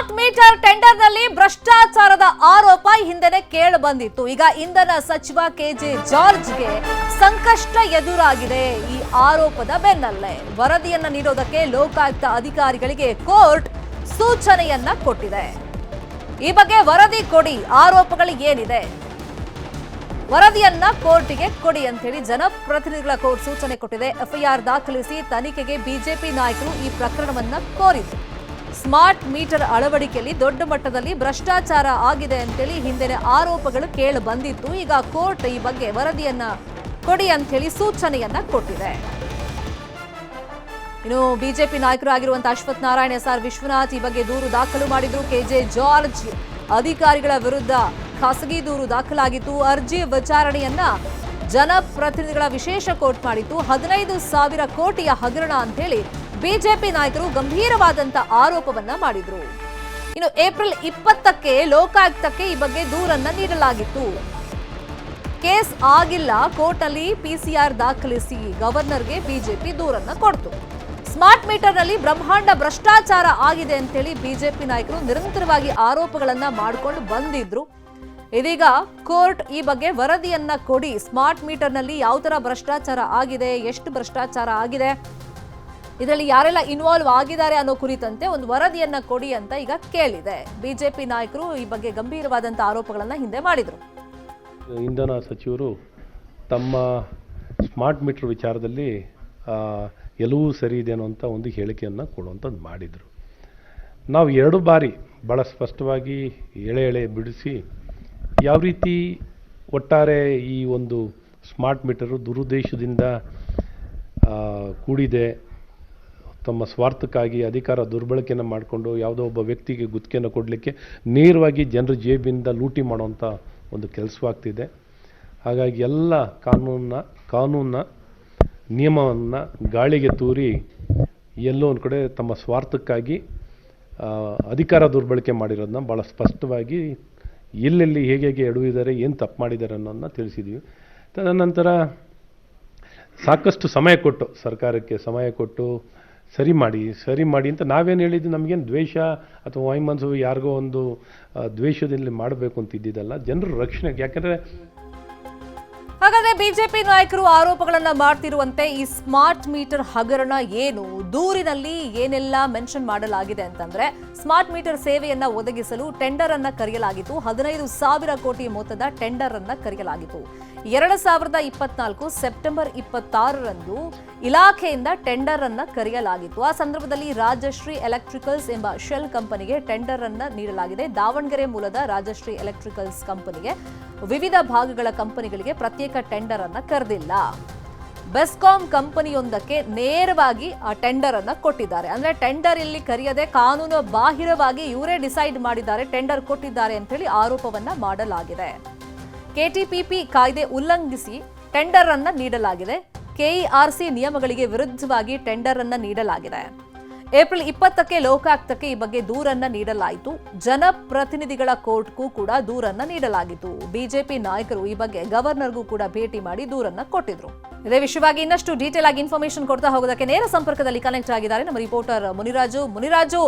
Smart meter ಟೆಂಡರ್ನಲ್ಲಿ ಭ್ರಷ್ಟಾಚಾರದ ಆರೋಪ ಹಿಂದೆನೆ ಕೇಳಿ ಬಂದಿತ್ತು. ಈಗ ಇಂಧನ ಸಚಿವ ಕೆಜೆ ಜಾರ್ಜ್ಗೆ ಸಂಕಷ್ಟ ಎದುರಾಗಿದೆ. ಈ ಆರೋಪದ ಬೆನ್ನಲ್ಲೇ ವರದಿಯನ್ನ ನೀಡೋದಕ್ಕೆ ಲೋಕಾಯುಕ್ತ ಅಧಿಕಾರಿಗಳಿಗೆ ಕೋರ್ಟ್ ಸೂಚನೆಯನ್ನ ಕೊಟ್ಟಿದೆ. ಈ ಬಗ್ಗೆ ವರದಿ ಕೊಡಿ, ಆರೋಪಗಳು ಏನಿದೆ ವರದಿಯನ್ನ ಕೋರ್ಟಿಗೆ ಕೊಡಿ ಅಂತ ಹೇಳಿ ಜನಪ್ರತಿನಿಧಿಗಳ ಕೋರ್ಟ್ ಸೂಚನೆ ಕೊಟ್ಟಿದೆ. ಎಫ್ಐಆರ್ ದಾಖಲಿಸಿ ತನಿಖೆಗೆ ಬಿಜೆಪಿ ನಾಯಕರು ಈ ಪ್ರಕರಣವನ್ನ ಕೋರಿದರು. ಸ್ಮಾರ್ಟ್ ಮೀಟರ್ ಅಳವಡಿಕೆಯಲ್ಲಿ ದೊಡ್ಡ ಮಟ್ಟದಲ್ಲಿ ಭ್ರಷ್ಟಾಚಾರ ಆಗಿದೆ ಅಂತೇಳಿ ಹಿಂದಿನ ಆರೋಪಗಳು ಕೇಳಿ ಬಂದಿತ್ತು. ಈಗ ಕೋರ್ಟ್ ಈ ಬಗ್ಗೆ ವರದಿಯನ್ನ ಕೊಡಿ ಅಂತ ಹೇಳಿ ಸೂಚನೆಯನ್ನ ಕೊಟ್ಟಿದೆ. ಇನ್ನು ಬಿಜೆಪಿ ನಾಯಕರು ಆಗಿರುವಂತಹ ಅಶ್ವಥ್ ನಾರಾಯಣ, ಎಸ್ಆರ್ ವಿಶ್ವನಾಥ್ ಈ ಬಗ್ಗೆ ದೂರು ದಾಖಲು ಮಾಡಿದ್ರು. ಕೆಜೆ ಜಾರ್ಜ್ ಅಧಿಕಾರಿಗಳ ವಿರುದ್ಧ ಖಾಸಗಿ ದೂರು ದಾಖಲಾಗಿತ್ತು. ಅರ್ಜಿ ವಿಚಾರಣೆಯನ್ನ ಜನಪ್ರತಿನಿಧಿಗಳ ವಿಶೇಷ ಕೋರ್ಟ್ ಮಾಡಿತ್ತು. 15,000 ಕೋಟಿಯ ಹಗರಣ ಅಂತ ಹೇಳಿ ಬಿಜೆಪಿ ನಾಯಕರು ಗಂಭೀರವಾದಂತ ಆರೋಪವನ್ನ ಮಾಡಿದ್ರು. ಇನ್ನು ಏಪ್ರಿಲ್ 20ಕ್ಕೆ ಲೋಕಾಯುಕ್ತಕ್ಕೆ ಈ ಬಗ್ಗೆ ದೂರನ್ನ ನೀಡಲಾಗಿತ್ತು. ಕೇಸ್ ಆಗಿಲ್ಲ, ಕೋರ್ಟ್ ಅಲ್ಲಿ ಪಿಸಿಆರ್ ದಾಖಲಿಸಿ ಗವರ್ನರ್ಗೆ ಬಿಜೆಪಿ ದೂರನ್ನ ಕೊಡ್ತು. ಸ್ಮಾರ್ಟ್ ಮೀಟರ್ ನಲ್ಲಿ ಬ್ರಹ್ಮಾಂಡ ಭ್ರಷ್ಟಾಚಾರ ಆಗಿದೆ ಅಂತೇಳಿ ಬಿಜೆಪಿ ನಾಯಕರು ನಿರಂತರವಾಗಿ ಆರೋಪಗಳನ್ನ ಮಾಡಿಕೊಂಡು ಬಂದಿದ್ರು. ಇದೀಗ ಕೋರ್ಟ್ ಈ ಬಗ್ಗೆ ವರದಿಯನ್ನ ಕೊಡಿ, ಸ್ಮಾರ್ಟ್ ಮೀಟರ್ ನಲ್ಲಿ ಯಾವ ತರ ಭ್ರಷ್ಟಾಚಾರ ಆಗಿದೆ, ಎಷ್ಟು ಭ್ರಷ್ಟಾಚಾರ ಆಗಿದೆ, ಇದರಲ್ಲಿ ಯಾರೆಲ್ಲ ಇನ್ವಾಲ್ವ್ ಆಗಿದ್ದಾರೆ ಅನ್ನೋ ಕುರಿತಂತೆ ಒಂದು ವರದಿಯನ್ನ ಕೊಡಿ ಅಂತ ಈಗ ಕೇಳಿದೆ. ಬಿಜೆಪಿ ನಾಯಕರು ಈ ಬಗ್ಗೆ ಗಂಭೀರವಾದಂತಹ ಆರೋಪಗಳನ್ನ ಹಿಂದೆ ಮಾಡಿದ್ರು. ಇಂಧನ ಸಚಿವರು ತಮ್ಮ ಸ್ಮಾರ್ಟ್ ಮೀಟರ್ ವಿಚಾರದಲ್ಲಿ ಎಲ್ಲವೂ ಸರಿ ಇದೆ ಅನ್ನುವಂಥ ಒಂದು ಹೇಳಿಕೆಯನ್ನು ಕೊಡುವಂಥದ್ದು ಮಾಡಿದರು. ನಾವು 2 ಬಾರಿ ಭಾಳ ಸ್ಪಷ್ಟವಾಗಿ ಎಳೆ ಬಿಡಿಸಿ ಯಾವ ರೀತಿ ಒಟ್ಟಾರೆ ಈ ಒಂದು ಸ್ಮಾರ್ಟ್ ಮೀಟರು ದುರುದ್ದೇಶದಿಂದ ಕೂಡಿದೆ, ತಮ್ಮ ಸ್ವಾರ್ಥಕ್ಕಾಗಿ ಅಧಿಕಾರ ದುರ್ಬಳಕೆಯನ್ನು ಮಾಡಿಕೊಂಡು ಯಾವುದೋ ಒಬ್ಬ ವ್ಯಕ್ತಿಗೆ ಗುತ್ತಿಗೆಯನ್ನು ಕೊಡಲಿಕ್ಕೆ ನೇರವಾಗಿ ಜನರ ಜೇಬಿಂದ ಲೂಟಿ ಮಾಡುವಂಥ ಒಂದು ಕೆಲಸವಾಗ್ತಿದೆ. ಹಾಗಾಗಿ ಎಲ್ಲ ಕಾನೂನ ನಿಯಮವನ್ನು ಗಾಳಿಗೆ ತೂರಿ ಎಲ್ಲೋ ಒಂದು ಕಡೆ ತಮ್ಮ ಸ್ವಾರ್ಥಕ್ಕಾಗಿ ಅಧಿಕಾರ ದುರ್ಬಳಕೆ ಮಾಡಿರೋದನ್ನ ಭಾಳ ಸ್ಪಷ್ಟವಾಗಿ ಎಲ್ಲೆಲ್ಲಿ ಹೇಗೆ ಎಡವಿದ್ದಾರೆ, ಏನು ತಪ್ಪು ಮಾಡಿದ್ದಾರೆ ಅನ್ನೋದನ್ನ ತಿಳಿಸಿದ್ದೀವಿ. ತದನಂತರ ಸಾಕಷ್ಟು ಸಮಯ ಕೊಟ್ಟು ಸರ್ಕಾರಕ್ಕೆ ಸಮಯ ಕೊಟ್ಟು ಸರಿ ಮಾಡಿ ಅಂತ ನಾವೇನು ಹೇಳಿದ್ವಿ. ನಮಗೇನು ದ್ವೇಷ ಅಥವಾ ವೈಮನಸ್ಸು ಯಾರಿಗೋ ಒಂದು ದ್ವೇಷದಲ್ಲಿ ಮಾಡಬೇಕು ಅಂತ ಇದ್ದಿದ್ದಲ್ಲ, ಜನರ ರಕ್ಷಣೆಗೆ. ಯಾಕಂದರೆ ಹಾಗಾದ್ರೆ ಬಿಜೆಪಿ ನಾಯಕರು ಆರೋಪಗಳನ್ನ ಮಾಡ್ತಿರುವಂತೆ ಈ ಸ್ಮಾರ್ಟ್ ಮೀಟರ್ ಹಗರಣ ಏನು, ದೂರಿನಲ್ಲಿ ಏನೆಲ್ಲ ಮೆನ್ಷನ್ ಮಾಡಲಾಗಿದೆ ಅಂತಂದ್ರೆ, ಸ್ಮಾರ್ಟ್ ಮೀಟರ್ ಸೇವೆಯನ್ನ ಒದಗಿಸಲು ಟೆಂಡರ್ ಅನ್ನ ಕರೆಯಲಾಗಿತ್ತು. 15,000 ಕೋಟಿ ಮೊತ್ತದ ಟೆಂಡರ್ ಅನ್ನ ಕರೆಯಲಾಗಿತ್ತು. 2024 ಸೆಪ್ಟೆಂಬರ್ 26ರಂದು ಇಲಾಖೆಯಿಂದ ಟೆಂಡರ್ ಅನ್ನ ಕರೆಯಲಾಗಿತ್ತು. ಆ ಸಂದರ್ಭದಲ್ಲಿ ರಾಜಶ್ರೀ ಎಲೆಕ್ಟ್ರಿಕಲ್ಸ್ ಎಂಬ ಶೆಲ್ ಕಂಪನಿಗೆ ಟೆಂಡರ್ ಅನ್ನ ನೀಡಲಾಗಿದೆ. ದಾವಣಗೆರೆ ಮೂಲದ ರಾಜಶ್ರೀ ಎಲೆಕ್ಟ್ರಿಕಲ್ಸ್ ಕಂಪನಿಗೆ ವಿವಿಧ ಭಾಗಗಳ ಕಂಪನಿಗಳಿಗೆ ಪ್ರತ್ಯೇಕ ಟೆಂಡರ್ ಅನ್ನ ಕರೆದಿಲ್ಲ. ಬೆಸ್ಕಾಂ ಕಂಪನಿಯೊಂದಕ್ಕೆ ನೇರವಾಗಿ ಆ ಟೆಂಡರ್ ಅನ್ನ ಕೊಟ್ಟಿದ್ದಾರೆ. ಅಂದ್ರೆ ಟೆಂಡರ್ ಇಲ್ಲಿ ಕರೆಯದೆ ಕಾನೂನು ಬಾಹಿರವಾಗಿ ಇವರೇ ಡಿಸೈಡ್ ಮಾಡಿದ್ದಾರೆ, ಟೆಂಡರ್ ಕೊಟ್ಟಿದ್ದಾರೆ ಅಂತ ಹೇಳಿ ಆರೋಪವನ್ನ ಮಾಡಲಾಗಿದೆ. ಕೆಟಿಪಿಪಿ ಕಾಯ್ದೆ ಉಲ್ಲಂಘಿಸಿ ಟೆಂಡರ್ ಅನ್ನ ನೀಡಲಾಗಿದೆ. ಕೆಇಆರ್ಸಿ ನಿಯಮಗಳಿಗೆ ವಿರುದ್ಧವಾಗಿ ಟೆಂಡರ್ ಅನ್ನ ನೀಡಲಾಗಿದೆ. ಏಪ್ರಿಲ್ 20ಕ್ಕೆ ಲೋಕಾಯುಕ್ತಕ್ಕೆ ಈ ಬಗ್ಗೆ ದೂರನ್ನ ನೀಡಲಾಯಿತು. ಜನಪ್ರತಿನಿಧಿಗಳ ಕೋರ್ಟ್ಗೂ ಕೂಡ ದೂರನ್ನ ನೀಡಲಾಗಿತ್ತು. ಬಿಜೆಪಿ ನಾಯಕರು ಈ ಬಗ್ಗೆ ಗವರ್ನರ್ಗೂ ಕೂಡ ಭೇಟಿ ಮಾಡಿ ದೂರನ್ನ ಕೊಟ್ಟಿದ್ರು. ಇದೇ ವಿಷಯವಾಗಿ ಇನ್ನಷ್ಟು ಡೀಟೇಲ್ ಆಗಿ ಇನ್ಫಾರ್ಮೇಶನ್ ಕೊಡ್ತಾ ಹೋಗೋದಕ್ಕೆ ನೇರ ಸಂಪರ್ಕದಲ್ಲಿ ಕನೆಕ್ಟ್ ಆಗಿದ್ದಾರೆ ನಮ್ಮ ರಿಪೋರ್ಟರ್ ಮುನಿರಾಜು.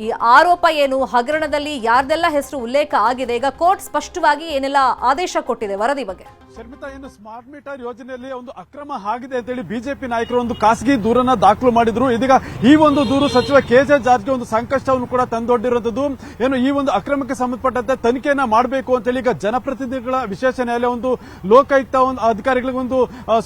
ಈ ಆರೋಪ ಏನು, ಹಗರಣದಲ್ಲಿ ಯಾರ್ದೆಲ್ಲ ಹೆಸರು ಉಲ್ಲೇಖ ಆಗಿದೆ, ಈಗ ಕೋರ್ಟ್ ಸ್ಪಷ್ಟವಾಗಿ ಏನೆಲ್ಲ ಆದೇಶ ಕೊಟ್ಟಿದೆ ವರದಿ ಬಗ್ಗೆ? ಶರ್ಮಿತಾ, ಏನು ಸ್ಮಾರ್ಟ್ ಮೀಟರ್ ಯೋಜನೆಯಲ್ಲಿ ಒಂದು ಅಕ್ರಮ ಆಗಿದೆ ಅಂತ ಹೇಳಿ ಬಿಜೆಪಿ ನಾಯಕರು ಒಂದು ಖಾಸಗಿ ದೂರನ್ನ ದಾಖಲು ಮಾಡಿದ್ರು. ಇದೀಗ ಈ ಒಂದು ದೂರು ಸಚಿವ ಕೆಜೆ ಜಾರ್ಜ್ಗೆ ಒಂದು ಸಂಕಷ್ಟವನ್ನು ಕೂಡ ತಂದೊಡ್ಡಿರುವಂತದ್ದು. ಏನು ಈ ಒಂದು ಅಕ್ರಮಕ್ಕೆ ಸಂಬಂಧಪಟ್ಟಂತೆ ತನಿಖೆಯನ್ನ ಮಾಡಬೇಕು ಅಂತ ಹೇಳಿ ಈಗ ಜನಪ್ರತಿನಿಧಿಗಳ ವಿಶೇಷ ನ್ಯಾಯಾಲಯ ಒಂದು ಲೋಕಾಯುಕ್ತ ಒಂದು ಅಧಿಕಾರಿಗಳಿಗೆ ಒಂದು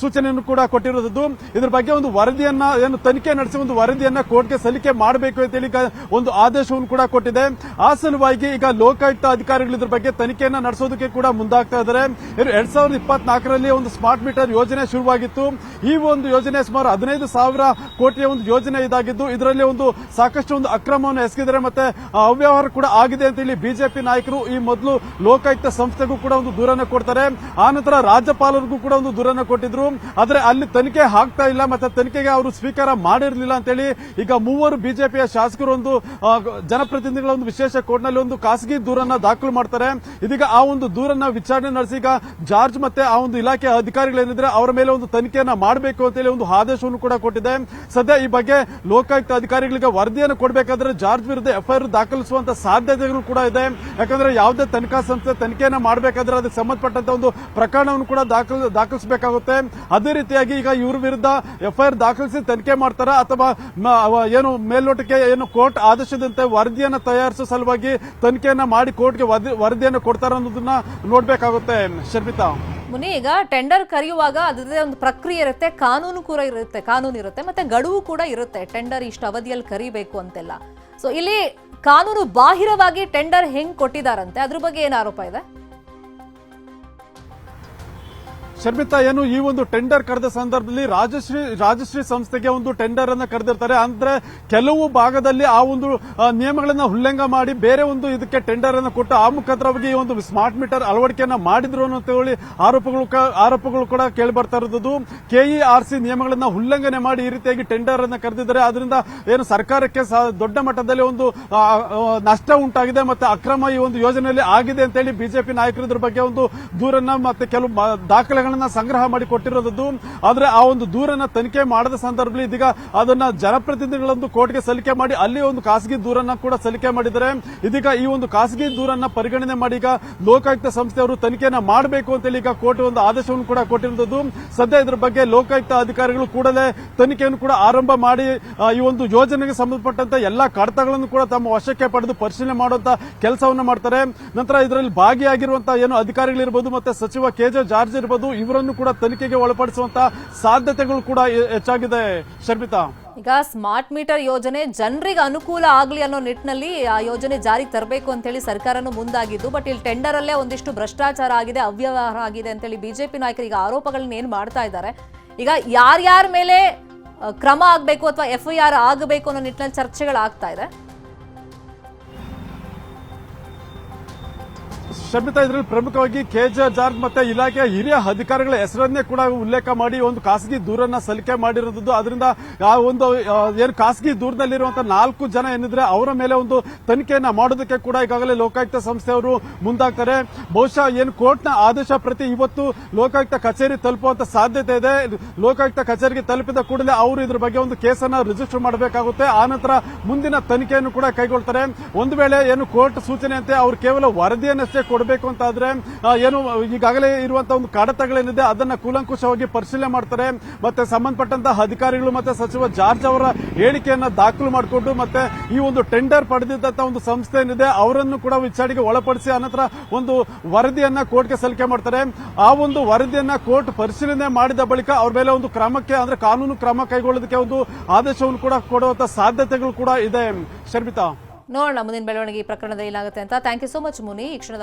ಸೂಚನೆಯನ್ನು ಕೂಡ ಕೊಟ್ಟಿರುವುದು. ಇದ್ರ ಬಗ್ಗೆ ಒಂದು ವರದಿಯನ್ನ ಏನು ತನಿಖೆ ನಡೆಸಿ ಒಂದು ವರದಿಯನ್ನ ಕೋರ್ಟ್ಗೆ ಸಲ್ಲಿಕೆ ಮಾಡಬೇಕು ಅಂತ ಹೇಳಿ ಒಂದು ಆದೇಶವನ್ನು ಕೂಡ ಕೊಟ್ಟಿದೆ. ಆ ಸಲುವಾಗಿ ಈಗ ಲೋಕಾಯುಕ್ತ ಅಧಿಕಾರಿಗಳು ಇದ್ರ ಬಗ್ಗೆ ತನಿಖೆಯನ್ನ ನಡೆಸೋದಕ್ಕೆ ಕೂಡ ಮುಂದಾಗ್ತಾ ಇದ್ದಾರೆ. 2024ರಲ್ಲಿ ಒಂದು ಸ್ಮಾರ್ಟ್ ಮೀಟರ್ ಯೋಜನೆ ಶುರುವಾಗಿತ್ತು. ಈ ಒಂದು ಯೋಜನೆ ಸುಮಾರು 15,000 ಕೋಟಿಯ ಒಂದು ಯೋಜನೆ ಇದಾಗಿದ್ದು, ಇದರಲ್ಲಿ ಒಂದು ಸಾಕಷ್ಟು ಒಂದು ಅಕ್ರಮವನ್ನು ಎಸಗಿದ್ದಾರೆ, ಮತ್ತೆ ಅವ್ಯವಹಾರ ಕೂಡ ಆಗಿದೆ ಅಂತ ಹೇಳಿ ಬಿಜೆಪಿ ನಾಯಕರು ಈ ಮೊದಲು ಲೋಕಾಯುಕ್ತ ಸಂಸ್ಥೆಗೂ ಕೂಡ ಒಂದು ದೂರನ್ನ ಕೊಡ್ತಾರೆ. ಆ ನಂತರ ರಾಜ್ಯಪಾಲರಿಗೂ ಕೂಡ ಒಂದು ದೂರನ್ನ ಕೊಟ್ಟಿದ್ರು. ಆದ್ರೆ ಅಲ್ಲಿ ತನಿಖೆ ಆಗ್ತಾ ಇಲ್ಲ, ಮತ್ತೆ ತನಿಖೆಗೆ ಅವರು ಸ್ವೀಕಾರ ಮಾಡಿರಲಿಲ್ಲ ಅಂತೇಳಿ ಈಗ ಮೂವರು ಬಿಜೆಪಿಯ ಶಾಸಕರು ಒಂದು ಜನಪ್ರತಿನಿಧಿಗಳ ಒಂದು ವಿಶೇಷ ಕೋರ್ಟ್ನಲ್ಲಿ ಒಂದು ಖಾಸಗಿ ದೂರನ್ನ ದಾಖಲು ಮಾಡ್ತಾರೆ. ಇದೀಗ ಆ ಒಂದು ದೂರನ್ನ ವಿಚಾರಣೆ ನಡೆಸಿ ಈಗ ಜಾರ್ಜ್ ಮತ್ತೆ ಆ ಒಂದು ಇಲಾಖೆ ಅಧಿಕಾರಿಗಳೇನಿದ್ರೆ ಅವರ ಮೇಲೆ ಒಂದು ತನಿಖೆಯನ್ನ ಮಾಡಬೇಕು ಅಂತೇಳಿ ಒಂದು ಆದೇಶವನ್ನು ಕೂಡ ಕೊಟ್ಟಿದೆ. ಸದ್ಯ ಈ ಬಗ್ಗೆ ಲೋಕಾಯುಕ್ತ ಅಧಿಕಾರಿಗಳಿಗೆ ವರದಿಯನ್ನು ಕೊಡಬೇಕಾದ್ರೆ ಜಾರ್ಜ್ ವಿರುದ್ಧ ಎಫ್ಐಆರ್ ದಾಖಲಿಸುವಂತ ಸಾಧ್ಯತೆಗಳು ಕೂಡ ಇದೆ. ಯಾಕಂದ್ರೆ ಯಾವುದೇ ತನಿಖಾ ಸಂಸ್ಥೆ ತನಿಖೆಯನ್ನ ಮಾಡಬೇಕಾದ್ರೆ ಅದಕ್ಕೆ ಸಂಬಂಧಪಟ್ಟಂತ ಒಂದು ಪ್ರಕರಣವನ್ನು ಕೂಡ ದಾಖಲಿಸಬೇಕಾಗುತ್ತೆ. ಅದೇ ರೀತಿಯಾಗಿ ಈಗ ಇವ್ರ ವಿರುದ್ಧ ಎಫ್ಐಆರ್ ದಾಖಲಿಸಿ ತನಿಖೆ ಮಾಡ್ತಾರ ಅಥವಾ ಏನು ಮೇಲ್ನೋಟಕ್ಕೆ ಏನು ಕೋರ್ಟ್ ಆದೇಶದಂತೆ ವರದಿಯನ್ನು ತಯಾರಿಸುವ ಸಲುವಾಗಿ ತನಿಖೆಯನ್ನ ಮಾಡಿ ಕೋರ್ಟ್ಗೆ ವರದಿಯನ್ನು ಕೊಡ್ತಾರ ಅನ್ನೋದನ್ನ ನೋಡ್ಬೇಕಾಗುತ್ತೆ. ಶರ್ಮಿತಾ, ಮುನಿ, ಈಗ ಟೆಂಡರ್ ಕರೆಯುವಾಗ ಅದರದೇ ಒಂದು ಪ್ರಕ್ರಿಯೆ ಇರುತ್ತೆ, ಕಾನೂನು ಇರುತ್ತೆ ಮತ್ತೆ ಗಡುವು ಕೂಡ ಇರುತ್ತೆ. ಟೆಂಡರ್ ಇಷ್ಟು ಅವಧಿಯಲ್ಲಿ ಕರಿಬೇಕು ಅಂತೆಲ್ಲ. ಸೊ ಇಲ್ಲಿ ಕಾನೂನು ಬಾಹಿರವಾಗಿ ಟೆಂಡರ್ ಹೆಂಗ್ ಕೊಟ್ಟಿದಾರಂತೆ, ಅದ್ರ ಬಗ್ಗೆ ಏನು ಆರೋಪ ಇದೆ? ಶರ್ಮಿತಾ, ಏನು ಈ ಒಂದು ಟೆಂಡರ್ ಕರೆದ ಸಂದರ್ಭದಲ್ಲಿ ರಾಜಶ್ರೀ ಸಂಸ್ಥೆಗೆ ಒಂದು ಟೆಂಡರ್ ಅನ್ನ ಕರೆದಿರ್ತಾರೆ. ಅಂದ್ರೆ ಕೆಲವು ಭಾಗದಲ್ಲಿ ಆ ಒಂದು ನಿಯಮಗಳನ್ನ ಉಲ್ಲಂಘನೆ ಮಾಡಿ ಬೇರೆ ಒಂದು ಇದಕ್ಕೆ ಟೆಂಡರ್ ಅನ್ನು ಕೊಟ್ಟು ಆ ಮುಖಾಂತರವಾಗಿ ಈ ಒಂದು ಸ್ಮಾರ್ಟ್ ಮೀಟರ್ ಅಳವಡಿಕೆಯನ್ನ ಮಾಡಿದ್ರು ಅಂತ ಹೇಳಿ ಆರೋಪಗಳು ಕೂಡ ಕೇಳಿ ಬರ್ತಾ ಇರೋದು. ಕೆಇಆರ್ಸಿ ನಿಯಮಗಳನ್ನ ಉಲ್ಲಂಘನೆ ಮಾಡಿ ಈ ರೀತಿಯಾಗಿ ಟೆಂಡರ್ ಅನ್ನ ಕರೆದಿದ್ದಾರೆ. ಅದರಿಂದ ಏನು ಸರ್ಕಾರಕ್ಕೆ ದೊಡ್ಡ ಮಟ್ಟದಲ್ಲಿ ಒಂದು ನಷ್ಟ ಉಂಟಾಗಿದೆ, ಮತ್ತೆ ಅಕ್ರಮ ಈ ಒಂದು ಯೋಜನೆಯಲ್ಲಿ ಆಗಿದೆ ಅಂತ ಹೇಳಿ ಬಿಜೆಪಿ ನಾಯಕರು ಇದ್ರ ಬಗ್ಗೆ ಒಂದು ದೂರನ್ನ ಮತ್ತೆ ಕೆಲವು ದಾಖಲೆಗಳನ್ನ ಸಂಗ್ರಹ ಮಾಡಿ ಕೊಟ್ಟಿರೋದು. ಆದ್ರೆ ಆ ಒಂದು ದೂರನ್ನ ತನಿಖೆ ಮಾಡದ ಸಂದರ್ಭದಲ್ಲಿ ಇದೀಗ ಅದನ್ನ ಜನಪ್ರತಿನಿಧಿಗಳೊಂದು ಕೋರ್ಟ್ಗೆ ಸಲ್ಲಿಕೆ ಮಾಡಿ ಅಲ್ಲಿ ಒಂದು ಖಾಸಗಿ ದೂರನ್ನ ಕೂಡ ಸಲ್ಲಿಕೆ ಮಾಡಿದ್ದಾರೆ. ಇದೀಗ ಈ ಒಂದು ಖಾಸಗಿ ದೂರನ್ನ ಪರಿಗಣನೆ ಮಾಡಿ ಈಗ ಲೋಕಾಯುಕ್ತ ಸಂಸ್ಥೆಯವರು ತನಿಖೆಯನ್ನ ಮಾಡಬೇಕು ಅಂತೇಳಿ ಈಗ ಕೋರ್ಟ್ ಒಂದು ಆದೇಶವನ್ನು ಕೂಡ ಕೊಟ್ಟಿರೋದು. ಸದ್ಯ ಇದ್ರ ಬಗ್ಗೆ ಲೋಕಾಯುಕ್ತ ಅಧಿಕಾರಿಗಳು ಕೂಡಲೇ ತನಿಖೆಯನ್ನು ಕೂಡ ಆರಂಭ ಮಾಡಿ ಈ ಒಂದು ಯೋಜನೆಗೆ ಸಂಬಂಧಪಟ್ಟಂತ ಎಲ್ಲಾ ಕಡತಗಳನ್ನು ಕೂಡ ತಮ್ಮ ವಶಕ್ಕೆ ಪಡೆದು ಪರಿಶೀಲನೆ ಮಾಡುವಂತ ಕೆಲಸವನ್ನು ಮಾಡ್ತಾರೆ. ನಂತರ ಇದರಲ್ಲಿ ಭಾಗಿಯಾಗಿರುವಂತಹ ಏನು ಅಧಿಕಾರಿಗಳಿರ್ಬೋದು ಮತ್ತೆ ಸಚಿವ ಕೆಜೆ ಜಾರ್ಜ್ ಇರ್ಬೋದು, ಇವರನ್ನು ಕೂಡ ತನಿಖೆಗೆ ಒಳಪಡಿಸುವಂತಹ ಸಾಧ್ಯತೆಗಳು ಕೂಡ ಹೆಚ್ಚಾಗಿದೆ. ಶರ್ಮಿತಾ, ಈಗ ಸ್ಮಾರ್ಟ್ ಮೀಟರ್ ಯೋಜನೆ ಜನರಿಗೆ ಅನುಕೂಲ ಆಗಲಿ ಅನ್ನೋ ನಿಟ್ಟಿನಲ್ಲಿ ಆ ಯೋಜನೆ ಜಾರಿಗೆ ತರಬೇಕು ಅಂತ ಹೇಳಿ ಸರ್ಕಾರನು ಮುಂದಾಗಿದ್ದು, ಬಟ್ ಇಲ್ಲಿ ಟೆಂಡರ್ ಅಲ್ಲೇ ಒಂದಿಷ್ಟು ಭ್ರಷ್ಟಾಚಾರ ಆಗಿದೆ, ಅವ್ಯವಹಾರ ಆಗಿದೆ ಅಂತ ಹೇಳಿ ಬಿಜೆಪಿ ನಾಯಕರು ಈಗ ಆರೋಪಗಳನ್ನ ಏನ್ ಮಾಡ್ತಾ ಇದ್ದಾರೆ. ಈಗ ಯಾರ್ಯಾರ ಮೇಲೆ ಕ್ರಮ ಆಗಬೇಕು ಅಥವಾ ಎಫ್ಐಆರ್ ಆಗಬೇಕು ಅನ್ನೋ ನಿಟ್ಟಿನಲ್ಲಿ ಚರ್ಚೆಗಳಾಗ್ತಾ ಇದೆ. ಶರ್ಮಿತಾ, ಇದರಲ್ಲಿ ಪ್ರಮುಖವಾಗಿ ಕೆಜೆ ಜಾರ್ಜ್ ಮತ್ತೆ ಇಲಾಖೆಯ ಹಿರಿಯ ಅಧಿಕಾರಿಗಳ ಹೆಸರನ್ನೇ ಕೂಡ ಉಲ್ಲೇಖ ಮಾಡಿ ಒಂದು ಖಾಸಗಿ ದೂರನ್ನ ಸಲ್ಲಿಕೆ ಮಾಡಿರೋದು. ಅದರಿಂದ ಆ ಒಂದು ಏನು ಖಾಸಗಿ ದೂರದಲ್ಲಿರುವಂತಹ 4 ಜನ ಏನಿದ್ರೆ ಅವರ ಮೇಲೆ ಒಂದು ತನಿಖೆಯನ್ನ ಮಾಡೋದಕ್ಕೆ ಕೂಡ ಈಗಾಗಲೇ ಲೋಕಾಯುಕ್ತ ಸಂಸ್ಥೆಯವರು ಮುಂದಾಗ್ತಾರೆ. ಬಹುಶಃ ಏನು ಕೋರ್ಟ್ನ ಆದೇಶ ಪ್ರತಿ ಇವತ್ತು ಲೋಕಾಯುಕ್ತ ಕಚೇರಿ ತಲುಪುವಂತ ಸಾಧ್ಯತೆ ಇದೆ. ಲೋಕಾಯುಕ್ತ ಕಚೇರಿಗೆ ತಲುಪಿದ ಕೂಡಲೇ ಅವರು ಇದ್ರ ಬಗ್ಗೆ ಒಂದು ಕೇಸನ್ನ ರಿಜಿಸ್ಟರ್ ಮಾಡಬೇಕಾಗುತ್ತೆ. ಆನಂತರ ಮುಂದಿನ ತನಿಖೆಯನ್ನು ಕೂಡ ಕೈಗೊಳ್ತಾರೆ. ಒಂದು ವೇಳೆ ಏನು ಕೋರ್ಟ್ ಸೂಚನೆಯಂತೆ ಅವರು ಕೇವಲ ವರದಿಯನ್ನಷ್ಟೇ ಕೊಡಬೇಕು ಅಂತ ಆದ್ರೆ ಏನು ಈಗಾಗಲೇ ಇರುವಂತಹ ಒಂದು ಕಡತಗಳೇನಿದೆ ಅದನ್ನ ಕೂಲಂಕುಷವಾಗಿ ಪರಿಶೀಲನೆ ಮಾಡ್ತಾರೆ. ಮತ್ತೆ ಸಂಬಂಧಪಟ್ಟಂತಹ ಅಧಿಕಾರಿಗಳು ಮತ್ತೆ ಸಚಿವ ಜಾರ್ಜ್ ಅವರ ಹೇಳಿಕೆಯನ್ನ ದಾಖಲು ಮಾಡಿಕೊಂಡು ಮತ್ತೆ ಈ ಒಂದು ಟೆಂಡರ್ ಪಡೆದಿದ್ದಂತಹ ಒಂದು ಸಂಸ್ಥೆ ಏನಿದೆ ಅವರನ್ನು ಕೂಡ ವಿಚಾರಣೆಗೆ ಒಳಪಡಿಸಿ ಅನಂತರ ಒಂದು ವರದಿಯನ್ನ ಕೋರ್ಟ್ಗೆ ಸಲ್ಲಿಕೆ ಮಾಡ್ತಾರೆ. ಆ ಒಂದು ವರದಿಯನ್ನ ಕೋರ್ಟ್ ಪರಿಶೀಲನೆ ಮಾಡಿದ ಬಳಿಕ ಅವ್ರ ಮೇಲೆ ಒಂದು ಕ್ರಮಕ್ಕೆ ಅಂದ್ರೆ ಕಾನೂನು ಕ್ರಮ ಕೈಗೊಳ್ಳೋದಕ್ಕೆ ಒಂದು ಆದೇಶವನ್ನು ಕೂಡ ಕೊಡುವಂತಹ ಸಾಧ್ಯತೆಗಳು ಕೂಡ ಇದೆ. ಶರ್ಮಿತಾ, ನೋಡೋಣ ಮುಂದಿನ ಬೆಳವಣಿಗೆ ಈ ಪ್ರಕರಣದಲ್ಲಿ ಏನಾಗುತ್ತೆ ಅಂತ. ಥ್ಯಾಂಕ್ ಯು ಸೋ ಮಚ್ ಮುನಿ. ಈ ಕ್ಷಣದ